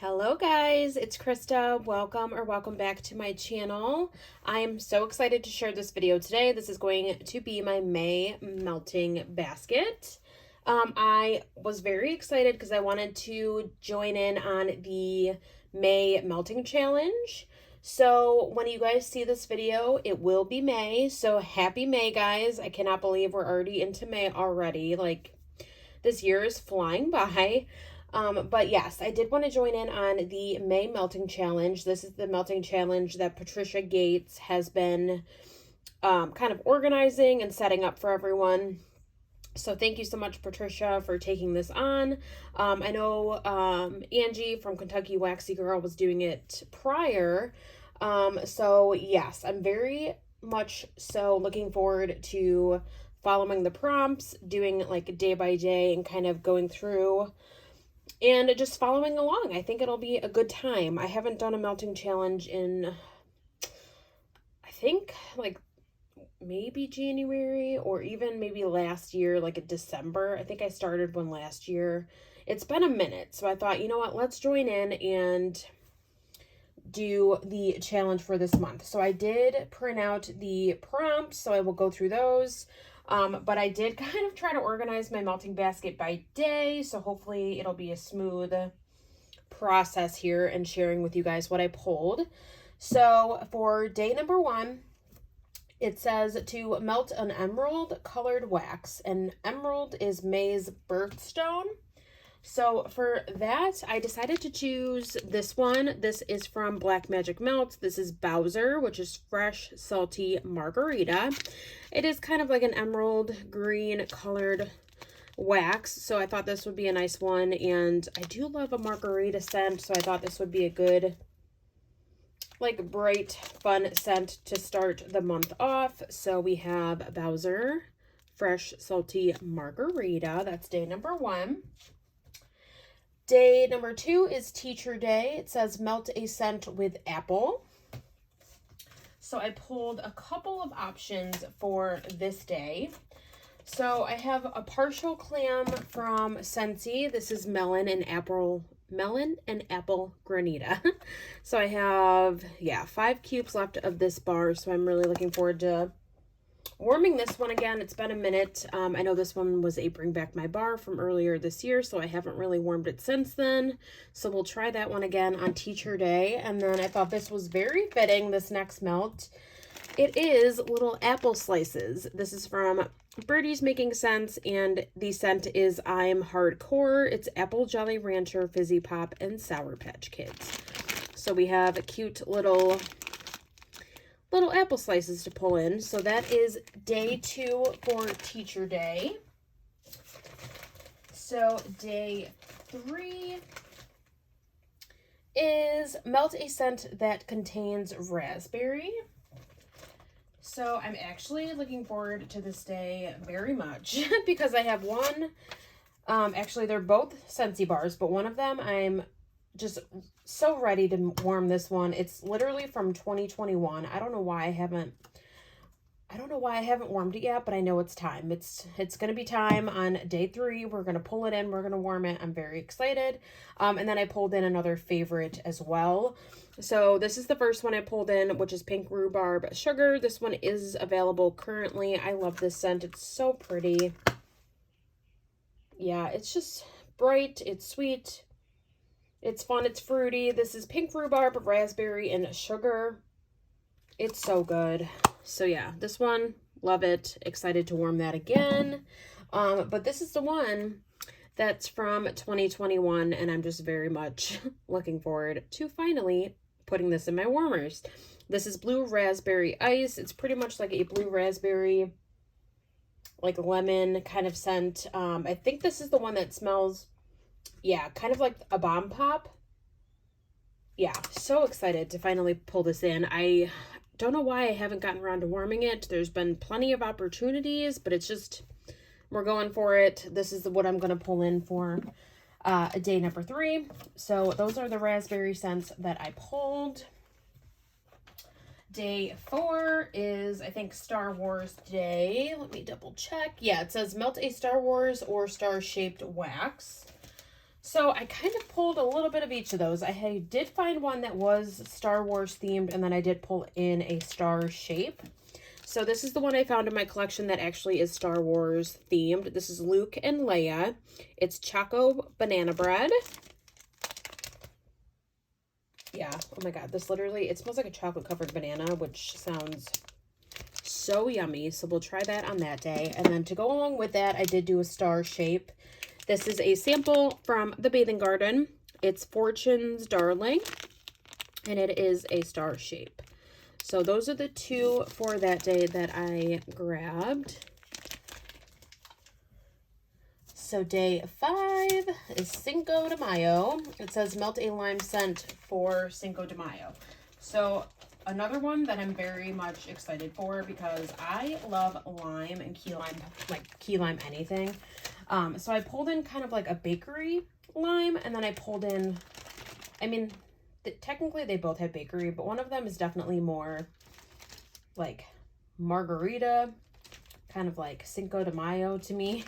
Hello guys, it's Krista. Welcome back to my channel. I am so excited to share this video today. This is going to be my May melting basket. I was very excited because I wanted to join in on the May melting challenge. So when you guys see this video, it will be May. So happy May, guys. I cannot believe we're already into May already. Like, this year is flying by. But yes, I did want to join in on the May Melting Challenge. This is the melting challenge that Patricia Gates has been kind of organizing and setting up for everyone. So thank you so much, Patricia, for taking this on. I know Angie from Kentucky Waxy Girl was doing it prior. So yes, I'm very much so looking forward to following the prompts, doing like day by day and kind of going through and just following along. I think it'll be a good time. I haven't done a melting challenge in, I think, like maybe January or even maybe last year, like in December. I think I started one last year. It's been a minute. So I thought, you know what, let's join in and do the challenge for this month. So I did print out the prompts, so I will go through those. But I did kind of try to organize my melting basket by day, so hopefully it'll be a smooth process here and sharing with you guys what I pulled. So for day number 1, it says to melt an emerald colored wax, and emerald is May's birthstone. So for that, I decided to choose this one. This is from Black Magic Melts. This is Bowser, which is fresh, salty margarita. It is kind of like an emerald green colored wax. So I thought this would be a nice one. And I do love a margarita scent. So I thought this would be a good, like, bright, fun scent to start the month off. So we have Bowser, fresh, salty margarita. That's day number 1. Day number 2 is Teacher Day. It says melt a scent with apple. So I pulled a couple of options for this day. So I have a partial clam from Scentsy. This is melon and apple granita. So I have, 5 cubes left of this bar. So I'm really looking forward to warming this one again. It's been a minute. I know this one was a bring back my bar from earlier this year, so I haven't really warmed it since then. So we'll try that one again on Teacher Day. And then I thought this was very fitting, this next melt. It is little apple slices. This is from Birdie's Making Sense, and the scent is I'm Hardcore. It's Apple Jolly Rancher, Fizzy Pop, and Sour Patch Kids. So we have a cute little apple slices to pull in. So that is day 2 for Teacher Day. So day 3 is melt a scent that contains raspberry. So I'm actually looking forward to this day very much because I have one, actually they're both Scentsy bars, but one of them I'm just so ready to warm this one. It's literally from 2021. I don't know why I haven't warmed it yet, but I know it's time. It's going to be time on day 3. We're going to pull it in. We're going to warm it. I'm very excited. And then I pulled in another favorite as well. So this is the first one I pulled in, which is Pink Rhubarb Sugar. This one is available currently. I love this scent. It's so pretty. Yeah, it's just bright. It's sweet. It's fun. It's fruity. This is Pink Rhubarb, Raspberry, and Sugar. It's so good. So yeah, this one, love it. Excited to warm that again. But this is the one that's from 2021, and I'm just very much looking forward to finally putting this in my warmers. This is Blue Raspberry Ice. It's pretty much like a blue raspberry, like lemon kind of scent. I think this is the one that smells, kind of like a bomb pop. Yeah, so excited to finally pull this in. I don't know why I haven't gotten around to warming it. There's been plenty of opportunities, but it's just, we're going for it. This is what I'm going to pull in for day number 3. So those are the raspberry scents that I pulled. Day 4 is, I think, Star Wars Day. Let me double check. Yeah, it says melt a Star Wars or star-shaped wax. So I kind of pulled a little bit of each of those. I did find one that was Star Wars themed, and then I did pull in a star shape. So this is the one I found in my collection that actually is Star Wars themed. This is Luke and Leia. It's Choco Banana Bread. Yeah, oh my god, this literally, it smells like a chocolate covered banana, which sounds so yummy. So we'll try that on that day. And then to go along with that, I did do a star shape. This is a sample from the Bathing Garden. It's Fortune's Darling, and it is a star shape. So those are the two for that day that I grabbed. So day 5 is Cinco de Mayo. It says melt a lime scent for Cinco de Mayo. So another one that I'm very much excited for because I love lime and key lime, like key lime anything. So I pulled in kind of like a bakery lime, and then I pulled in, I mean, technically they both have bakery, but one of them is definitely more like margarita, kind of like Cinco de Mayo to me.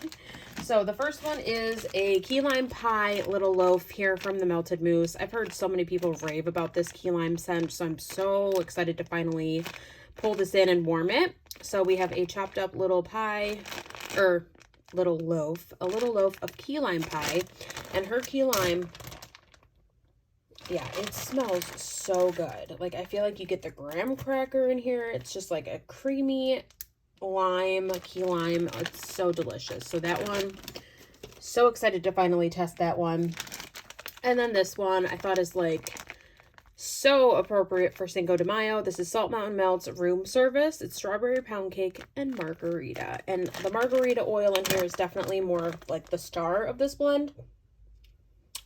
So the first one is a key lime pie little loaf here from the Melted Moose. I've heard so many people rave about this key lime scent, so I'm so excited to finally pull this in and warm it. So we have a chopped up little pie, or little loaf, a little loaf of key lime pie, and her key lime, yeah, it smells so good. Like, I feel like you get the graham cracker in here. It's just like a creamy lime, key lime. It's so delicious. So that one, so excited to finally test that one. And then this one I thought is like so appropriate for Cinco de Mayo. This is Salt Mountain Melt's room service. It's strawberry pound cake and margarita. And the margarita oil in here is definitely more of like the star of this blend.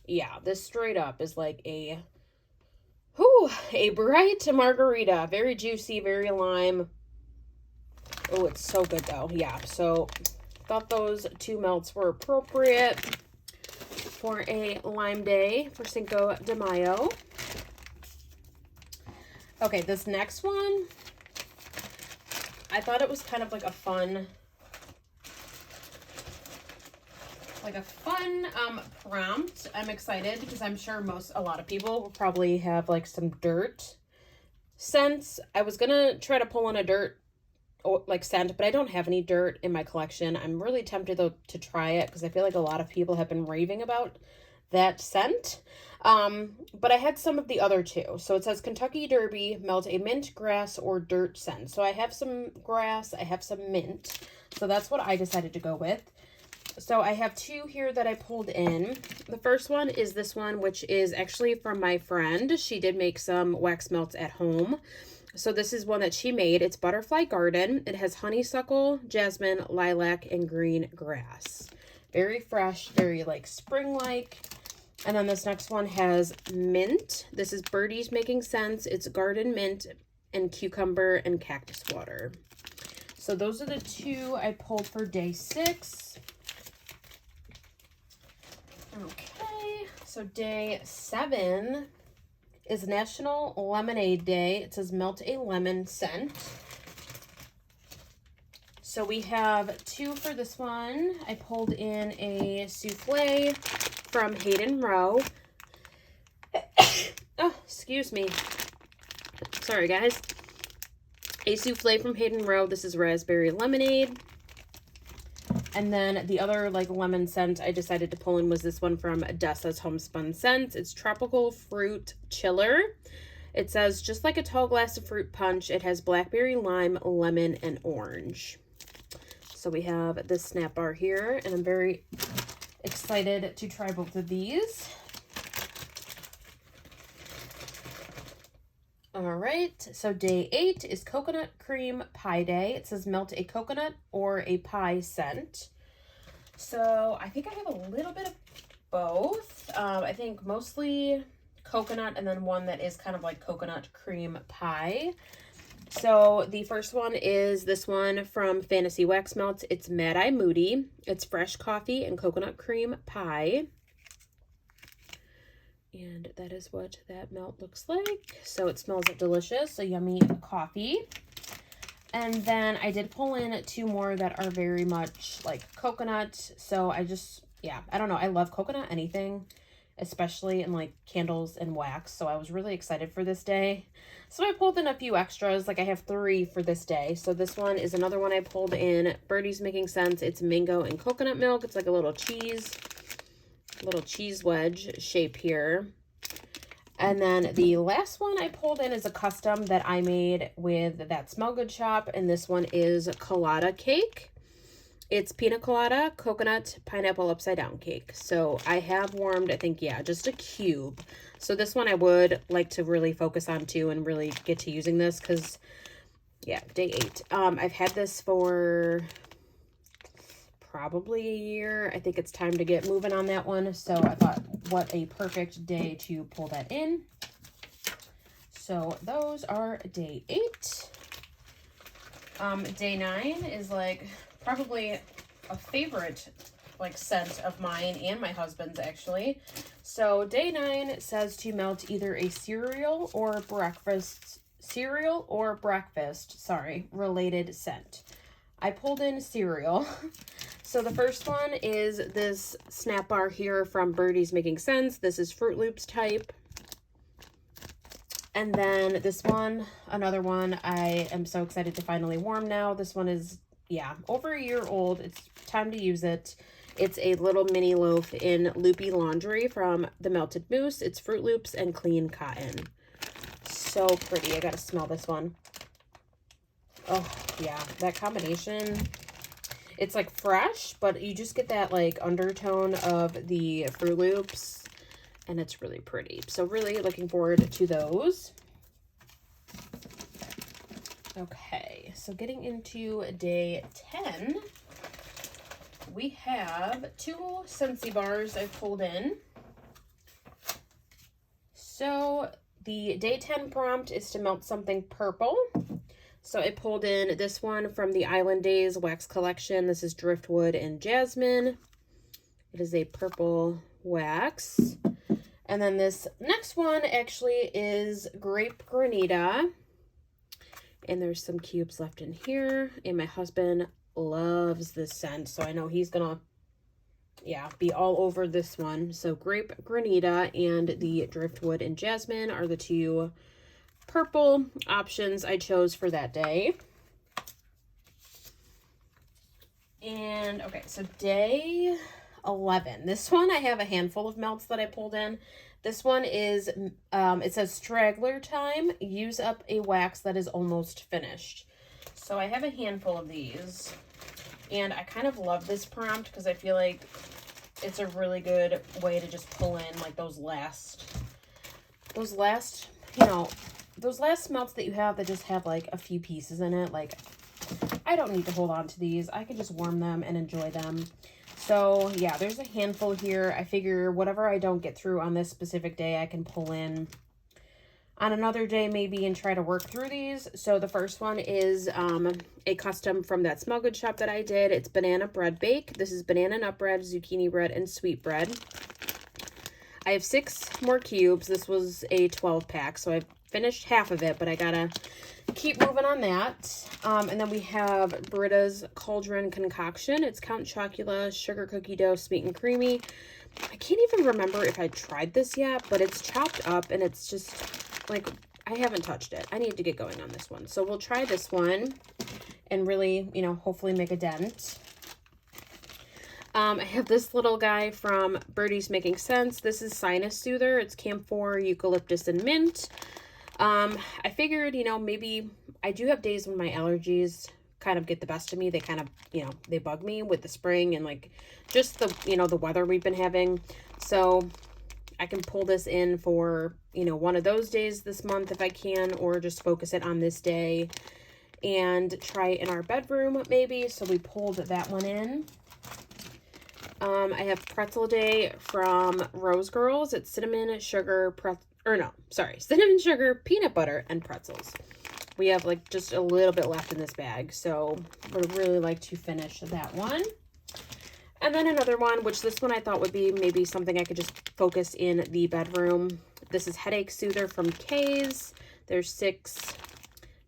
Yeah, this straight up is like a bright margarita. Very juicy, very lime. Oh, it's so good though. Yeah, so thought those two melts were appropriate for a lime day for Cinco de Mayo. Okay, this next one, I thought it was kind of like a fun, prompt. I'm excited because I'm sure a lot of people will probably have like some dirt scents. I was gonna try to pull in a dirt like scent, but I don't have any dirt in my collection. I'm really tempted though to try it because I feel like a lot of people have been raving about that scent. But I had some of the other two. So it says Kentucky Derby, melt a mint, grass, or dirt scent. So I have some grass, I have some mint. So that's what I decided to go with. So I have two here that I pulled in. The first one is this one, which is actually from my friend. She did make some wax melts at home. So this is one that she made. It's Butterfly Garden. It has honeysuckle, jasmine, lilac, and green grass. Very fresh, very like spring-like. And then this next one has mint. This is Birdie's Making Sense. It's garden mint and cucumber and cactus water. So those are the two I pulled for day 6. Okay, so day 7 is National Lemonade Day. It says melt a lemon scent. So we have two for this one. I pulled in a souffle from Hayden Rowe. Oh, excuse me. Sorry, guys. A souffle from Hayden Rowe. This is raspberry lemonade. And then the other like lemon scent I decided to pull in was this one from Dessa's Homespun Scents. It's Tropical Fruit Chiller. It says, just like a tall glass of fruit punch, it has blackberry, lime, lemon, and orange. So we have this snap bar here, and I'm very excited to try both of these. All right, so day 8 is Coconut Cream Pie Day. It says melt a coconut or a pie scent. So I think I have a little bit of both. I think mostly coconut and then one that is kind of like coconut cream pie. So the first one is this one from Fantasy Wax Melts. It's Mad Eye Moody. It's fresh coffee and coconut cream pie. And that is what that melt looks like. So it smells delicious, a yummy coffee. And then I did pull in two more that are very much like coconut. So I just, yeah, I don't know. I love coconut anything. especially in like candles and wax. So I was really excited for this day. So I pulled in a few extras, like I have 3 for this day. So this one is another one I pulled in. Birdie's Making Sense. It's mango and coconut milk. It's like a little cheese wedge shape here. And then the last one I pulled in is a custom that I made with that Smell Good shop. And this one is colada cake. It's pina colada, coconut, pineapple upside down cake. So I have warmed, I think, yeah, just a cube. So this one I would like to really focus on too and really get to using this because, yeah, day 8. I've had this for probably a year. I think it's time to get moving on that one. So I thought, what a perfect day to pull that in. So those are day 8. Day 9 is like probably a favorite like scent of mine and my husband's actually. So day 9 says to melt either a cereal or breakfast related scent. I pulled in cereal. So the first one is this snap bar here from Birdie's Making Sense. This is Fruit Loops type. And then this one, another one I am so excited to finally warm now. This one is, yeah, over a year old. It's time to use it. It's a little mini loaf in Loopy Laundry from the Melted Mousse. It's Fruit Loops and Clean Cotton. So pretty. I gotta smell this one. Oh, yeah, that combination. It's like fresh, but you just get that like undertone of the Fruit Loops. And it's really pretty. So really looking forward to those. Okay, so getting into day 10, we have 2 Scentsy bars I've pulled in. So the day 10 prompt is to melt something purple. So I pulled in this one from the Island Days Wax Collection. This is Driftwood and Jasmine. It is a purple wax. And then this next one actually is Grape Granita. And there's some cubes left in here. And my husband loves this scent. So I know he's gonna, yeah, be all over this one. So Grape Granita and the Driftwood and Jasmine are the 2 purple options I chose for that day. And okay, so day 11. This one, I have a handful of melts that I pulled in. This one is, it says straggler time. Use up a wax that is almost finished. So I have a handful of these. And I kind of love this prompt because I feel like it's a really good way to just pull in like those last, you know, those last melts that you have that just have like a few pieces in it. Like, I don't need to hold on to these. I can just warm them and enjoy them. So yeah, there's a handful here. I figure whatever I don't get through on this specific day, I can pull in on another day maybe and try to work through these. So the first one is a custom from that Smell Good shop that I did. It's banana bread bake. This is banana nut bread, zucchini bread, and sweet bread. I have 6 more cubes. This was a 12 pack, so I've finished half of it, but I gotta keep moving on that. And then we have Britta's Cauldron Concoction. It's Count Chocula, sugar cookie dough, sweet and creamy. I can't even remember if I tried this yet, but it's chopped up and it's just like, I haven't touched it. I need to get going on this one. So we'll try this one and really, you know, hopefully make a dent. I have this little guy from Birdie's Making Sense. This is Sinus Soother. It's camphor, eucalyptus, and mint. I figured, you know, maybe I do have days when my allergies kind of get the best of me. They kind of, you know, they bug me with the spring and like just the, you know, the weather we've been having. So I can pull this in for, you know, one of those days this month if I can, or just focus it on this day and try it in our bedroom maybe. So we pulled that one in. I have Pretzel Day from Rose Girls. It's cinnamon, sugar, cinnamon, sugar, peanut butter, and pretzels. We have like just a little bit left in this bag, so would really like to finish that one. And then another one, which this one I thought would be maybe something I could just focus in the bedroom. This is Headache Soother from K's. There's 6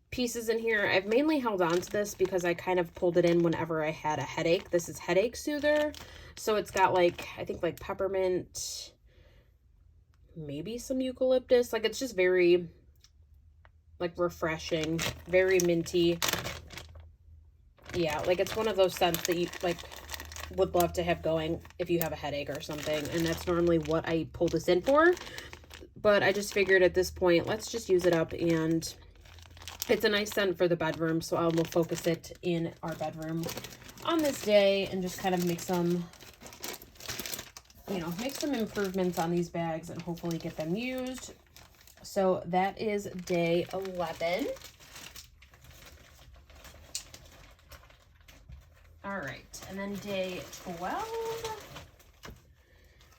pieces in here. I've mainly held on to this because I kind of pulled it in whenever I had a headache. This is Headache Soother. So it's got like, I think like peppermint, maybe some eucalyptus. Like, it's just very, like, refreshing, very minty. Yeah, like, it's one of those scents that you, like, would love to have going if you have a headache or something. And that's normally what I pull this in for. But I just figured at this point, let's just use it up. And it's a nice scent for the bedroom, so I will focus it in our bedroom on this day and just kind of make some, you know, make some improvements on these bags and hopefully get them used. So that is day 11. All right, and then day 12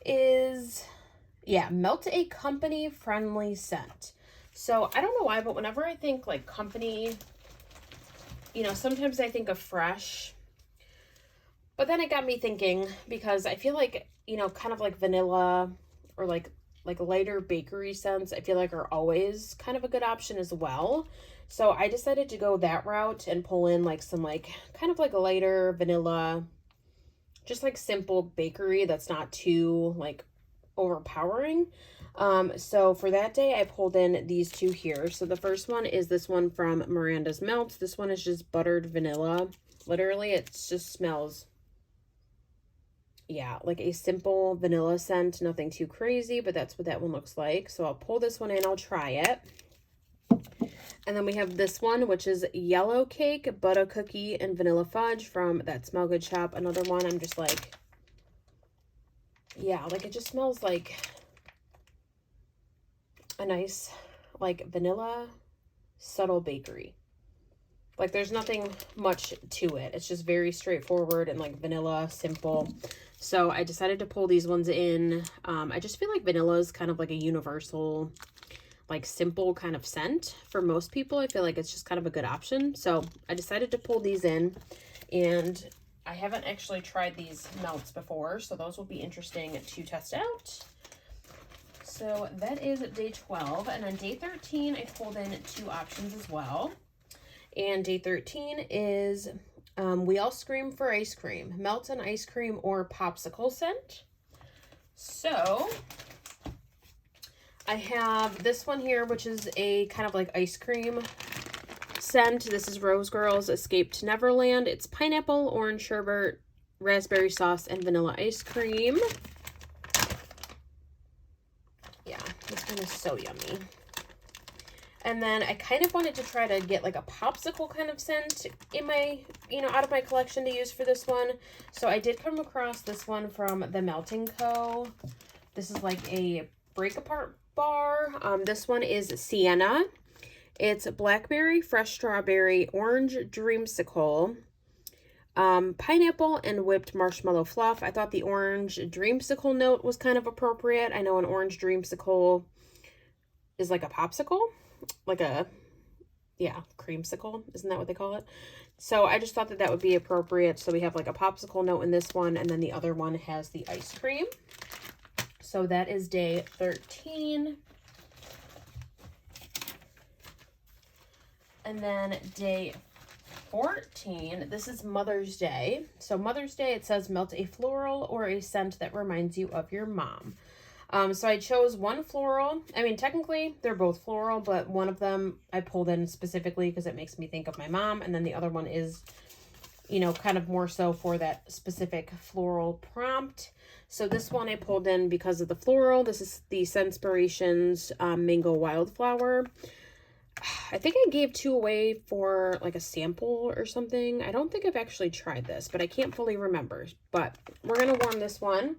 is, yeah, melt a company friendly scent. So I don't know why, but whenever I think like company, you know, sometimes I think of fresh, but then it got me thinking, because I feel like, you know, kind of like vanilla or like lighter bakery scents, I feel like are always kind of a good option as well. So I decided to go that route and pull in like some like kind of like a lighter vanilla, just like simple bakery that's not too like overpowering. So for that day, I pulled in these two here. So the first one is this one from Miranda's Melt. This one is just buttered vanilla. Literally, it just smells, yeah, like a simple vanilla scent, nothing too crazy, but that's what that one looks like. So I'll pull this one in, I'll try it. And then we have this one, which is Yellow Cake, Butter Cookie, and Vanilla Fudge from That Smell Good shop. Another one, I'm just like, yeah, like it just smells like a nice, like vanilla, subtle bakery. Like there's nothing much to it. It's just very straightforward and like vanilla, simple. So I decided to pull these ones in. I just feel like vanilla is kind of like a universal, like simple kind of scent for most people. I feel like it's just kind of a good option. So I decided to pull these in, and I haven't actually tried these melts before, so those will be interesting to test out. So that is day 12. And then day 13, I pulled in two options as well. And day 13 is We All Scream for Ice Cream. Melt an ice cream or popsicle scent. So I have this one here, which is a kind of like ice cream scent. This is Rose Girls Escape to Neverland. It's pineapple, orange sherbet, raspberry sauce, and vanilla ice cream. Yeah, this one is so yummy. And then I kind of wanted to try to get like a popsicle kind of scent in my, you know, out of my collection to use for this one. So I did come across this one from the Melting Co. This is like a break apart bar. This one is Sienna. It's blackberry, fresh strawberry, orange dreamsicle, pineapple, and whipped marshmallow fluff. I thought the orange dreamsicle note was kind of appropriate. I know an orange dreamsicle is like a popsicle, like a, yeah, creamsicle. Isn't that what they call it? So I just thought that that would be appropriate. So we have like a popsicle note in this one, and then the other one has the ice cream. So that is day 13. And then day 14, this is Mother's Day. So Mother's Day, it says melt a floral or a scent that reminds you of your mom. So I chose one floral. I mean, technically they're both floral, but one of them I pulled in specifically because it makes me think of my mom. And then the other one is, you know, kind of more so for that specific floral prompt. So this one I pulled in because of the floral. This is the Scentspirations Mango Wildflower. I think I gave two away for like a sample or something. I don't think I've actually tried this, but I can't fully remember. But we're going to warm this one.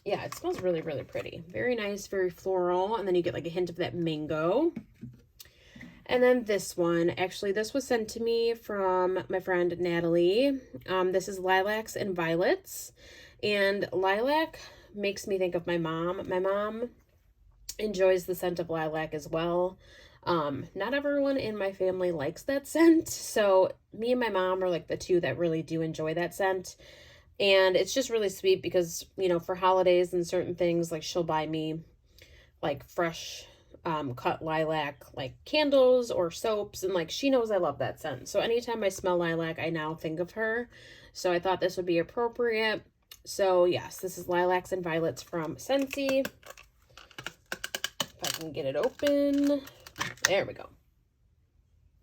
Yeah, it smells really, really pretty. Very nice, very floral. And then you get like a hint of that mango. And then this one, actually, this was sent to me from my friend Natalie. This is Lilacs and Violets. And lilac makes me think of my mom. My mom enjoys the scent of lilac as well. Not everyone in my family likes that scent, so me and my mom are like the two that really do enjoy that scent. And it's just really sweet because, you know, for holidays and certain things, like she'll buy me like fresh cut lilac like candles or soaps, and like she knows I love that scent. So anytime I smell lilac, I now think of her. So I thought this would be appropriate. So yes, this is Lilacs and Violets from Scentsy. if I can get it open. There we go.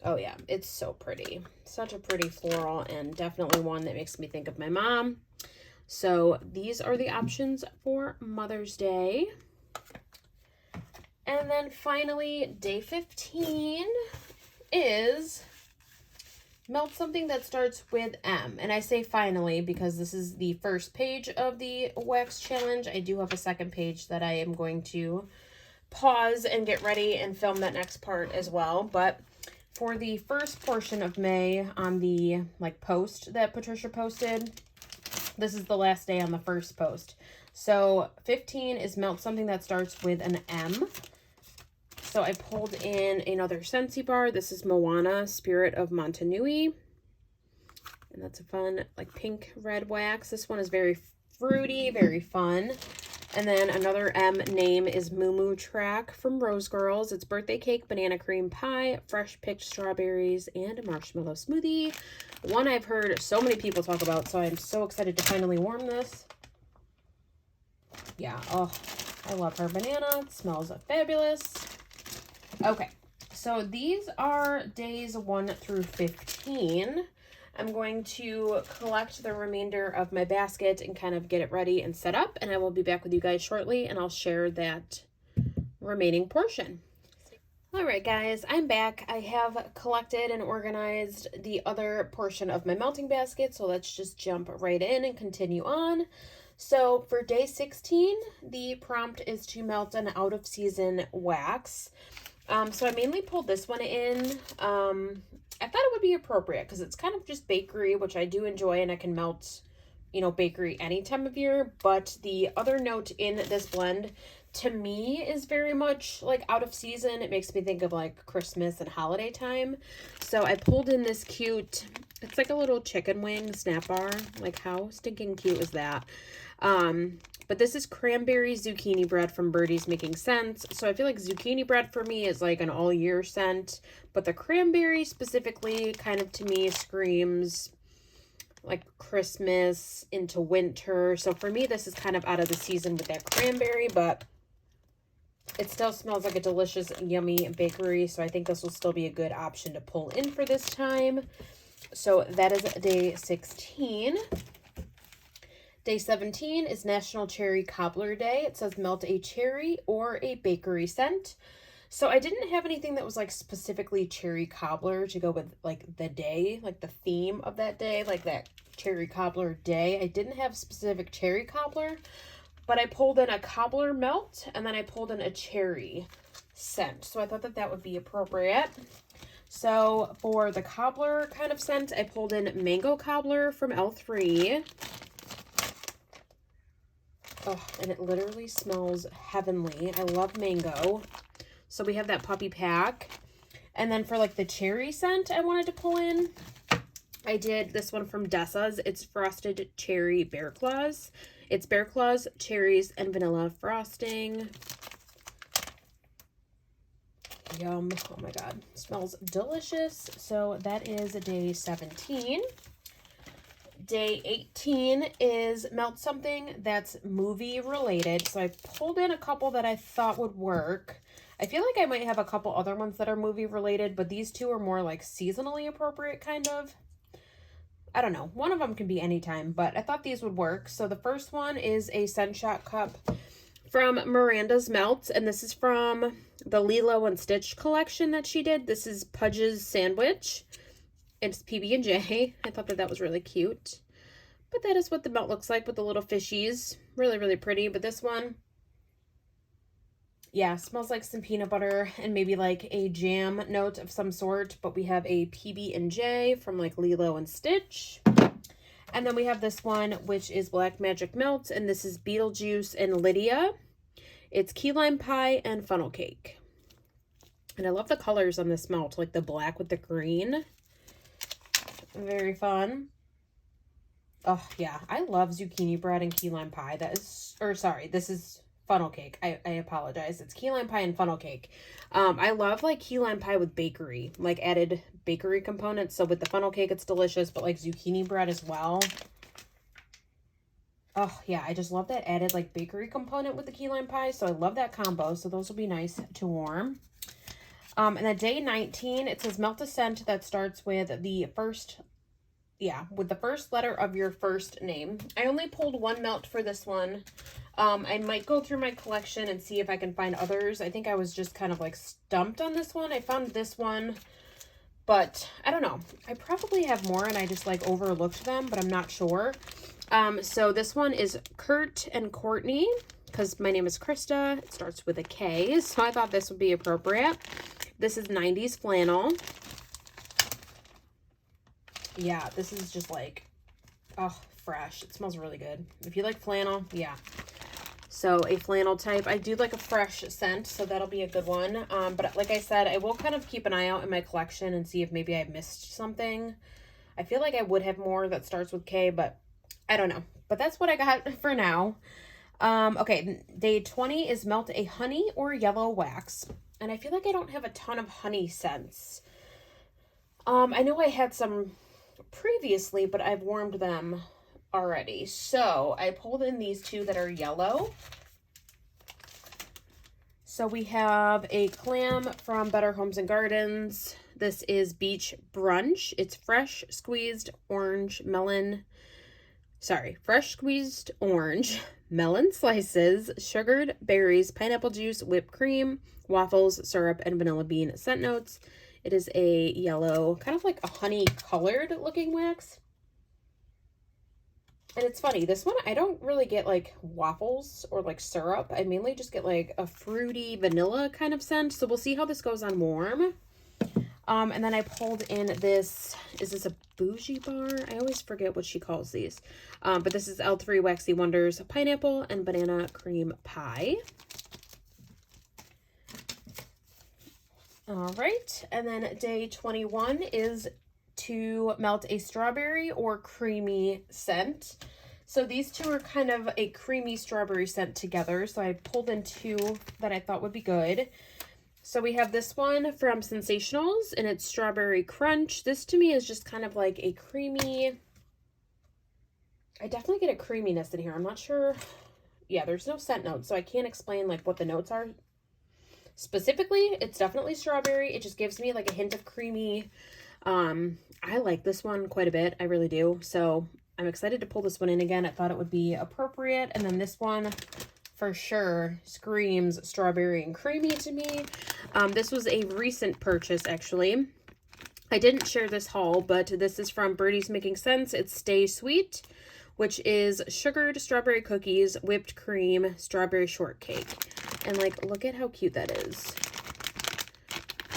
Oh yeah, it's so pretty. Such a pretty floral, and definitely one that makes me think of my mom. So these are the options for Mother's Day. And then finally, day 15 is melt something that starts with M. And I say finally because this is the first page of the wax challenge. I do have a second page that I am going to pause and get ready and film that next part as well. But for the first portion of May on the post that Patricia posted, this is the last day on the first post. So 15 is melt something that starts with an M. So I pulled in another Scentsy bar. This is Moana Spirit of Montanui. And that's a fun pink red wax. This one is very fruity, very fun. And then another M name is Moo Moo Track from Rose Girls. It's birthday cake, banana cream pie, fresh picked strawberries, and a marshmallow smoothie. One I've heard so many people talk about, so I'm so excited to finally warm this. Yeah, oh, I love her banana. It smells fabulous. Okay, so these are days 1 through 15. I'm going to collect the remainder of my basket and kind of get it ready and set up, and I will be back with you guys shortly, and I'll share that remaining portion. All right, guys, I'm back. I have collected and organized the other portion of my melting basket, so let's just jump right in and continue on. So for day 16, the prompt is to melt an out-of-season wax. So I mainly pulled this one in. I thought it would be appropriate because it's kind of just bakery, which I do enjoy, and I can melt, bakery any time of year. But the other note in this blend, to me, is very much out of season. It makes me think of Christmas and holiday time. So I pulled in this cute, it's like a little chicken wing snap bar. How stinking cute is that? But this is cranberry zucchini bread from Birdie's Making Sense. So I feel like zucchini bread for me is an all year scent, but the cranberry specifically kind of to me screams Christmas into winter. So for me, this is kind of out of the season with that cranberry, but it still smells like a delicious, yummy bakery. So I think this will still be a good option to pull in for this time. So that is day 16. Day 17 is National Cherry Cobbler Day. It says melt a cherry or a bakery scent. So I didn't have anything that was specifically cherry cobbler to go with the day, the theme of that day, that cherry cobbler day. I didn't have specific cherry cobbler, but I pulled in a cobbler melt and then I pulled in a cherry scent. So I thought that that would be appropriate. So for the cobbler kind of scent, I pulled in Mango Cobbler from L3. Oh, and it literally smells heavenly. I love mango. So we have that puppy pack. And then for the cherry scent I wanted to pull in, I did this one from Dessa's. It's Frosted Cherry Bear Claws. It's Bear Claws, cherries, and vanilla frosting. Yum. Oh my God. It smells delicious. So that is day 17. Day 18 is melt something that's movie related. So I pulled in a couple that I thought would work. I feel like I might have a couple other ones that are movie related, but these two are more seasonally appropriate kind of. I don't know. One of them can be anytime, but I thought these would work. So the first one is a Scent Shot cup from Miranda's Melt, and this is from the Lilo and Stitch collection that she did. This is Pudge's Sandwich. It's PB&J. I thought that that was really cute. But that is what the melt looks like with the little fishies. Really, really pretty. But this one, yeah, smells like some peanut butter and maybe a jam note of some sort. But we have a PB&J from Lilo and Stitch. And then we have this one, which is Black Magic Melt. And this is Beetlejuice and Lydia. It's key lime pie and funnel cake. And I love the colors on this melt, the black with the green. Very fun. Oh, yeah. I love zucchini bread and key lime pie. That is, or sorry, this is funnel cake. I apologize. It's key lime pie and funnel cake. I love key lime pie with bakery, added bakery components. So with the funnel cake, it's delicious, but zucchini bread as well. Oh, yeah, I just love that added, like, bakery component with the key lime pie. So I love that combo. So those will be nice to warm. And then day 19, it says melt a scent that starts with the first letter of your first name. I only pulled one melt for this one. I might go through my collection and see if I can find others. I think I was just kind of like stumped on this one. I found this one, but I don't know. I probably have more and I just like overlooked them, but I'm not sure. So this one is Kurt and Courtney, because my name is Krista. It starts with a K, so I thought this would be appropriate. This is 90s flannel. Yeah, this is just like, oh, fresh. It smells really good. If you like flannel, yeah. So a flannel type. I do like a fresh scent, so that'll be a good one. But like I said, I will kind of keep an eye out in my collection and see if maybe I missed something. I feel like I would have more that starts with K, but I don't know. But that's what I got for now. Okay, day 20 is melt a honey or yellow wax. And I feel like I don't have a ton of honey scents. I know I had some previously, but I've warmed them already. So I pulled in these two that are yellow. So we have a clam from Better Homes and Gardens. This is Beach Brunch. It's fresh squeezed orange, melon slices, sugared berries, pineapple juice, whipped cream, waffles, syrup, and vanilla bean scent notes. It is a yellow, kind of like a honey colored looking wax. And it's funny, this one, I don't really get like waffles or like syrup. I mainly just get like a fruity vanilla kind of scent. So we'll see how this goes on warm. And then I pulled in this, is this a bougie bar? I always forget what she calls these. But this is L3 Waxy Wonders Pineapple and Banana Cream Pie. All right, and then day 21 is to melt a strawberry or creamy scent. So these two are kind of a creamy strawberry scent together. So I pulled in two that I thought would be good. So we have this one from Sensationals, and it's Strawberry Crunch. This to me is just kind of like a creamy, I definitely get a creaminess in here. I'm not sure. Yeah, there's no scent notes, so I can't explain like what the notes are. Specifically, it's definitely strawberry. It just gives me like a hint of creamy. I like this one quite a bit. I really do. So I'm excited to pull this one in again. I thought it would be appropriate. And then this one for sure screams strawberry and creamy to me. This was a recent purchase, actually. I didn't share this haul, but this is from Birdie's Making Sense. It's Stay Sweet, which is sugared strawberry cookies, whipped cream, strawberry shortcake. And like, look at how cute that is.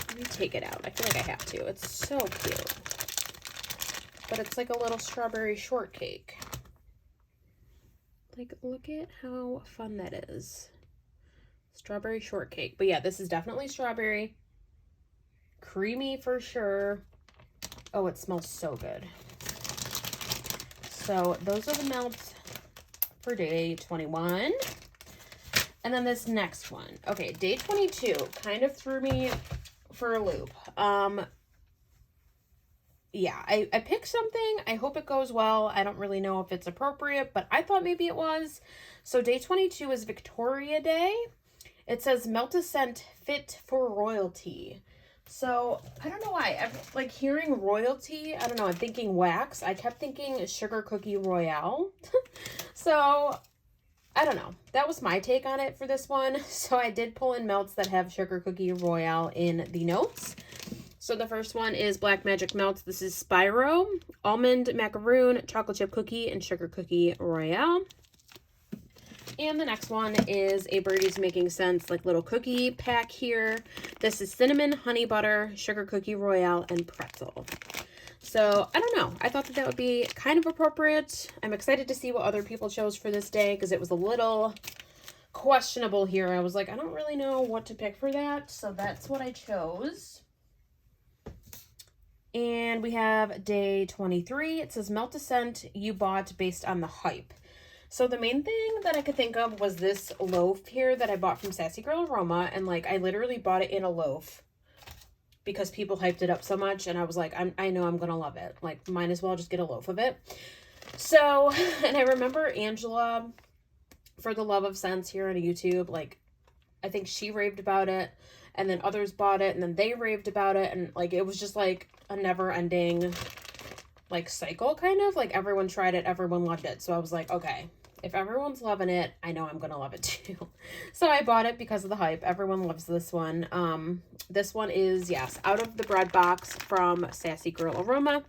Let me take it out. I feel like I have to. It's so cute. But it's like a little strawberry shortcake. Like, look at how fun that is. Strawberry shortcake. But yeah, this is definitely strawberry. Creamy for sure. Oh, it smells so good. So those are the melts for day 21. And then this next one. Okay, day 22 kind of threw me for a loop. Yeah, I picked something. I hope it goes well. I don't really know if it's appropriate, but I thought maybe it was. So day 22 is Victoria Day. It says melt a scent fit for royalty. So I don't know why. I'm like hearing royalty. I don't know. I'm thinking wax. I kept thinking sugar cookie royale. So I don't know. That was my take on it for this one. So I did pull in melts that have sugar cookie royale in the notes. So the first one is Black Magic Melts. This is Spyro, Almond Macaroon, Chocolate Chip Cookie, and Sugar Cookie Royale. And the next one is a Birdie's Making Sense like little cookie pack here. This is Cinnamon, Honey Butter, Sugar Cookie Royale, and Pretzel. So I don't know. I thought that would be kind of appropriate. I'm excited to see what other people chose for this day because it was a little questionable here. I was like, I don't really know what to pick for that. So that's what I chose. And we have day 23. It says melt a scent you bought based on the hype. So the main thing that I could think of was this loaf here that I bought from Sassy Girl Aroma. And like, I literally bought it in a loaf because people hyped it up so much. And I was like, I know I'm going to love it. Like, might as well just get a loaf of it. So, and I remember Angela, for the Love of Scents here on YouTube, like, I think she raved about it, and then others bought it, and then they raved about it, and, like, it was just, like, a never-ending, like, cycle, kind of. Like, everyone tried it, everyone loved it, so I was like, okay, if everyone's loving it, I know I'm gonna love it too. So I bought it because of the hype. Everyone loves this one. This one is, yes, out of the bread box from Sassy Girl Aroma.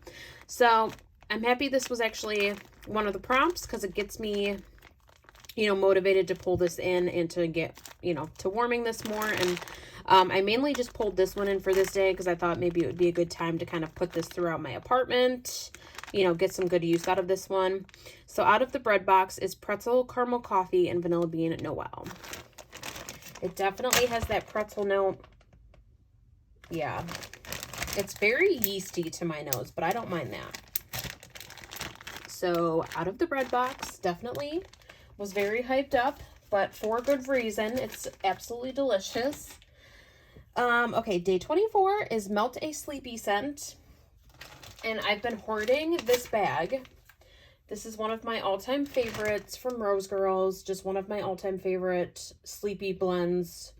So I'm happy this was actually one of the prompts, because it gets me, you know, motivated to pull this in and to get, you know, to warming this more. And I mainly just pulled this one in for this day because I thought maybe it would be a good time to kind of put this throughout my apartment, you know, get some good use out of this one. So out of the bread box is pretzel, caramel coffee, and vanilla bean Noel. It definitely has that pretzel note. Yeah, it's very yeasty to my nose, but I don't mind that. So out of the bread box, definitely was very hyped up, but for good reason. It's absolutely delicious. Okay, day 24 is Melt a Sleepy scent. And I've been hoarding this bag. This is one of my all-time favorites from Rose Girls. Just one of my all-time favorite sleepy blends.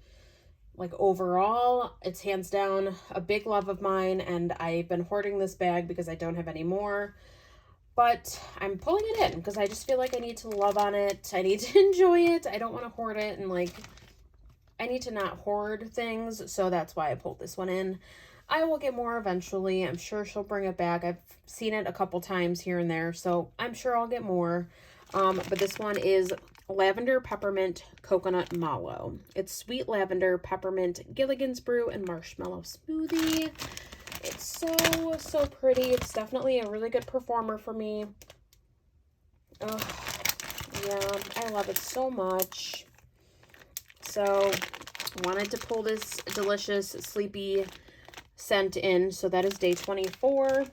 Like, overall, it's hands down a big love of mine, and I've been hoarding this bag because I don't have any more. But I'm pulling it in because I just feel like I need to love on it. I need to enjoy it. I don't want to hoard it, and, like, I need to not hoard things, so that's why I pulled this one in. I will get more eventually. I'm sure she'll bring it back. I've seen it a couple times here and there, so I'm sure I'll get more. But this one is Lavender Peppermint Coconut Mallow. It's sweet lavender, peppermint, Gilligan's Brew, and marshmallow smoothie. It's so pretty. It's definitely a really good performer for me. Oh, yeah, I love it so much. So, wanted to pull this delicious, sleepy scent in. So that is day 24.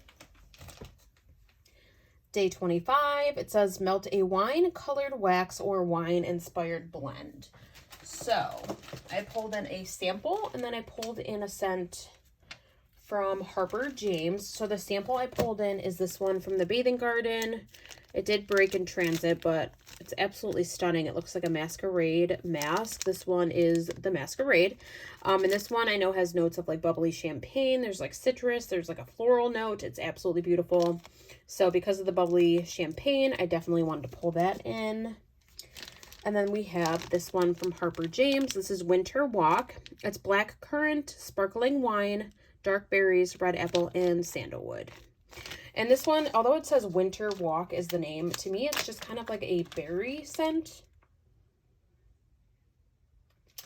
Day 25, it says melt a wine-colored wax or wine-inspired blend. So I pulled in a sample, and then I pulled in a scent from Harper James. So the sample I pulled in is this one from the Bathing Garden. It did break in transit, but it's absolutely stunning. It looks like a masquerade mask. This one is the Masquerade. And this one I know has notes of like bubbly champagne. There's like citrus. There's like a floral note. It's absolutely beautiful. So because of the bubbly champagne, I definitely wanted to pull that in. And then we have this one from Harper James. This is Winter Walk. It's black currant, sparkling wine, dark berries, red apple, and sandalwood. And this one, although it says Winter Walk is the name, to me it's just kind of like a berry scent.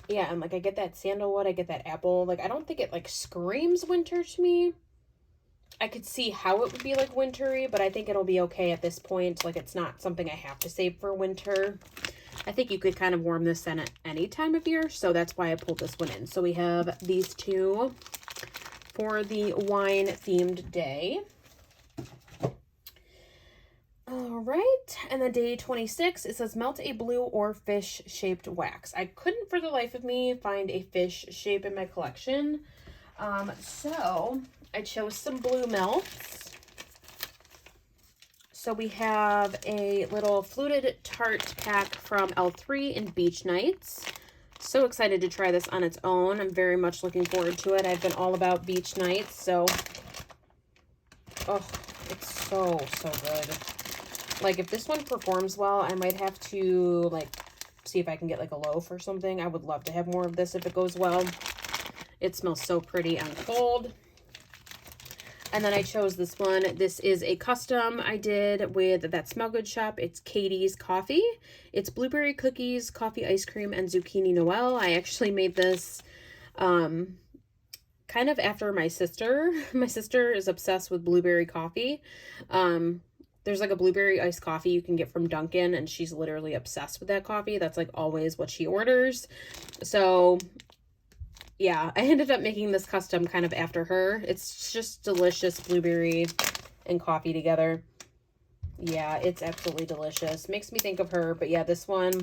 Yeah, and like I get that sandalwood, I get that apple. Like I don't think it like screams winter to me. I could see how it would be like wintry, but I think it'll be okay at this point. Like it's not something I have to save for winter. I think you could kind of warm this in at any time of year, so that's why I pulled this one in. So we have these two for the wine-themed day. All right, and then day 26, it says melt a blue or fish-shaped wax. I couldn't for the life of me find a fish shape in my collection, so I chose some blue melts. So we have a little fluted tart pack from L3 in Beach Nights. So excited to try this on its own. I'm very much looking forward to it. I've been all about Beach Nights, so oh, it's so good. Like if this one performs well, I might have to like see if I can get like a loaf or something. I would love to have more of this if it goes well. It smells so pretty and cold. And then I chose this one. This is a custom I did with that Smell Good shop. It's Katie's Coffee. It's blueberry cookies, coffee ice cream, and zucchini Noel. I actually made this kind of after my sister. My sister is obsessed with blueberry coffee. There's like a blueberry iced coffee you can get from Dunkin', and she's literally obsessed with that coffee. That's like always what she orders. So yeah, I ended up making this custom kind of after her. It's just delicious blueberry and coffee together. Yeah, it's absolutely delicious. Makes me think of her. But yeah, this one,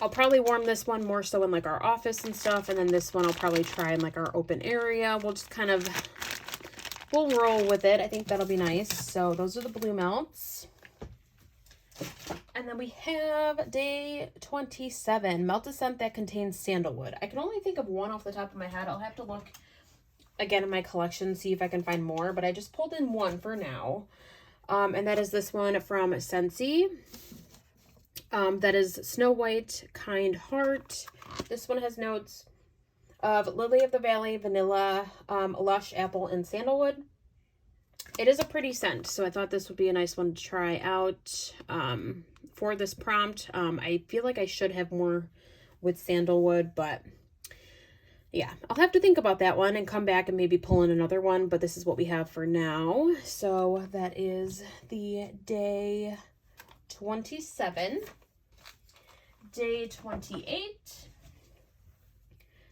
I'll probably warm this one more so in like our office and stuff. And then this one I'll probably try in like our open area. We'll we'll roll with it. I think that'll be nice. So those are the blue melts. And then we have day 27, melt a scent that contains sandalwood. I can only think of one off the top of my head. I'll have to look again in my collection, see if I can find more, but I just pulled in one for now. And that is this one from Scentsy. That is Snow White, Kind Heart. This one has notes of Lily of the Valley, vanilla, lush apple, and sandalwood. It is a pretty scent, so I thought this would be a nice one to try out for this prompt. I feel like I should have more with sandalwood, but yeah, I'll have to think about that one and come back and maybe pull in another one, but this is what we have for now. So that is the day 27. Day 28.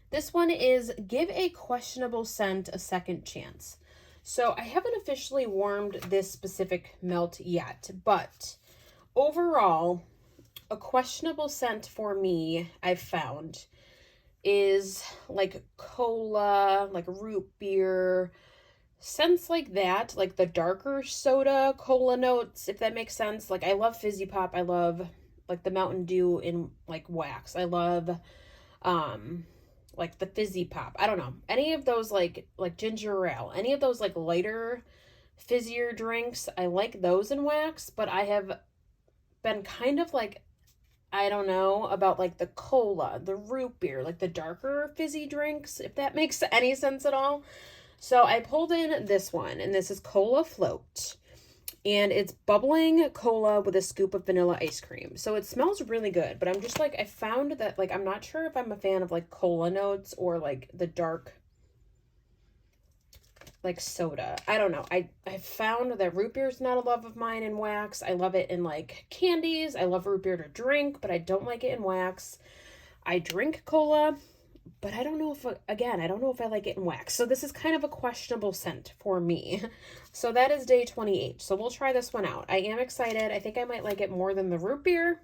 This one is give a questionable scent a second chance. So I haven't officially warmed this specific melt yet, but overall, a questionable scent for me, I've found, is like cola, like root beer, scents like that, like the darker soda cola notes, if that makes sense. Like I love Fizzy Pop. I love like the Mountain Dew in like wax. I love like the Fizzy Pop. I don't know. Any of those like ginger ale, any of those like lighter, fizzier drinks, I like those in wax, but I have been kind of like, I don't know, about like the cola, the root beer, like the darker fizzy drinks, if that makes any sense at all. So I pulled in this one, and this is Cola Float. And it's bubbling cola with a scoop of vanilla ice cream. So it smells really good, but I'm just like, I found that like, I'm not sure if I'm a fan of like cola notes or like the dark like soda. I don't know. I found that root beer is not a love of mine in wax. I love it in like candies. I love root beer to drink, but I don't like it in wax. I drink cola, but I don't know if, again, I don't know if I like it in wax. So this is kind of a questionable scent for me. So that is day 28. So we'll try this one out. I am excited. I think I might like it more than the root beer,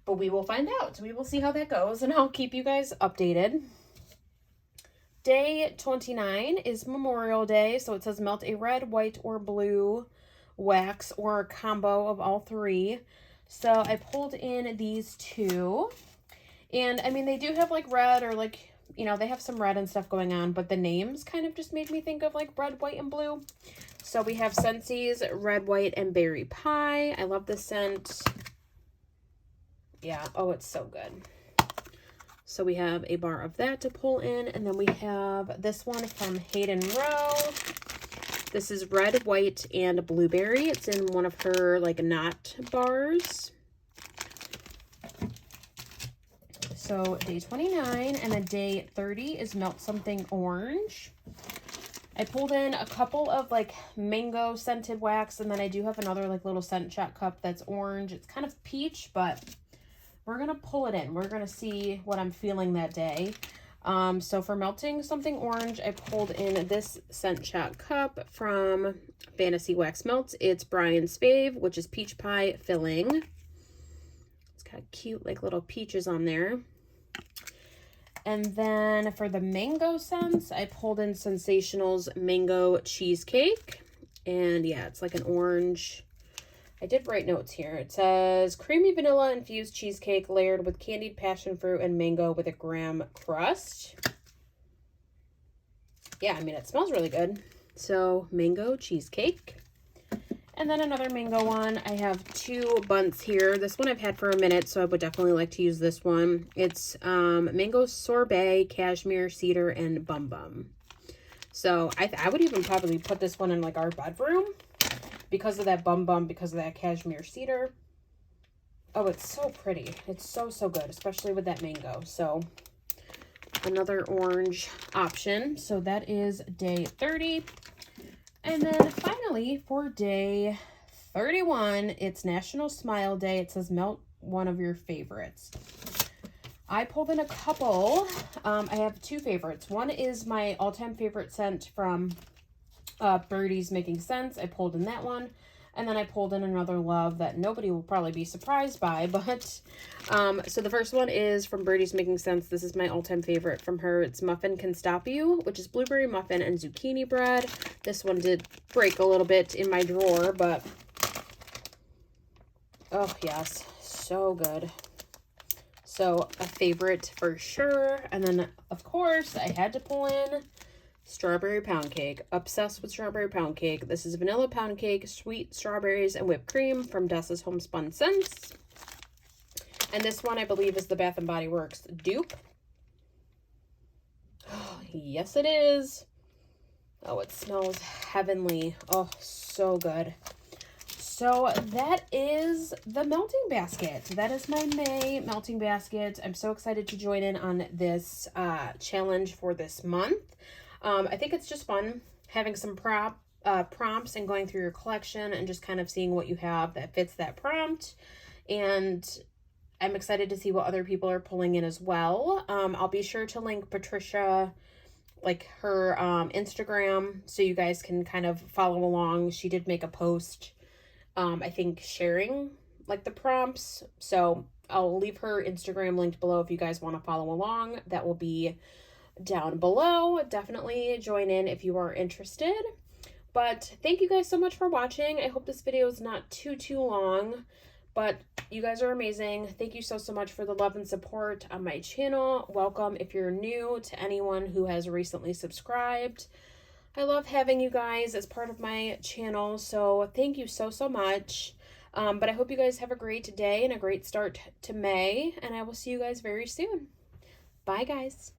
but we will find out. We will see how that goes, and I'll keep you guys updated. Day 29 is Memorial Day. So it says melt a red, white, or blue wax or a combo of all three. So I pulled in these two. And I mean, they do have like red or like, you know, they have some red and stuff going on, but the names kind of just made me think of like red, white, and blue. So we have Scentsy's Red, White, and Berry Pie. I love this scent. Yeah. Oh, it's so good. So we have a bar of that to pull in. And then we have this one from Hayden Rowe. This is Red, White, and Blueberry. It's in one of her like knot bars. So day 29, and then day 30 is Melt Something Orange. I pulled in a couple of like mango scented wax, and then I do have another like little scent shot cup that's orange. It's kind of peach, but we're going to pull it in. We're going to see what I'm feeling that day. So for Melting Something Orange, I pulled in this scent shot cup from Fantasy Wax Melts. It's Brian's Fave, which is peach pie filling. It's got cute like little peaches on there. And then for the mango scents, I pulled in Sensational's Mango Cheesecake. And yeah, it's like an orange. I did write notes here. It says creamy vanilla infused cheesecake layered with candied passion fruit and mango with a graham crust. Yeah, I mean, it smells really good. So mango cheesecake. And then another mango one. I have two bunts here. This one I've had for a minute, so I would definitely like to use this one. It's mango sorbet, cashmere, cedar, and bum bum. So I would even probably put this one in like our bedroom because of that bum bum, because of that cashmere cedar. Oh, it's so pretty. It's so, so good, especially with that mango. So another orange option. So that is day 30. And then finally, for day 31, it's National Smile Day. It says melt one of your favorites. I pulled in a couple. I have two favorites. One is my all-time favorite scent from Birdie's Making Sense. I pulled in that one. And then I pulled in another love that nobody will probably be surprised by, but so the first one is from Birdie's Making Sense. This is my all-time favorite from her. It's Muffin Can Stop You, which is blueberry muffin and zucchini bread. This one did break a little bit in my drawer, but oh yes, so good. So a favorite for sure. And then of course I had to pull in strawberry pound cake. Obsessed with strawberry pound cake. This is vanilla pound cake, sweet strawberries, and whipped cream from Dessa's Homespun Scents. And this one, I believe, is the Bath & Body Works dupe. Oh, yes, it is. Oh, it smells heavenly. Oh, so good. So that is the melting basket. That is my May melting basket. I'm so excited to join in on this challenge for this month. I think it's just fun having some prompts and going through your collection and just kind of seeing what you have that fits that prompt. And I'm excited to see what other people are pulling in as well. I'll be sure to link Patricia, like her Instagram, so you guys can kind of follow along. She did make a post, I think, sharing like the prompts. So I'll leave her Instagram linked below if you guys want to follow along. That will be down below. Definitely join in if you are interested. But thank you guys so much for watching. I hope this video is not too long, but you guys are amazing. Thank you so much for the love and support on my channel. Welcome if you're new, to anyone who has recently subscribed. I love having you guys as part of my channel, so thank you so much. But I hope you guys have a great day and a great start to May, and I will see you guys very soon. Bye, guys.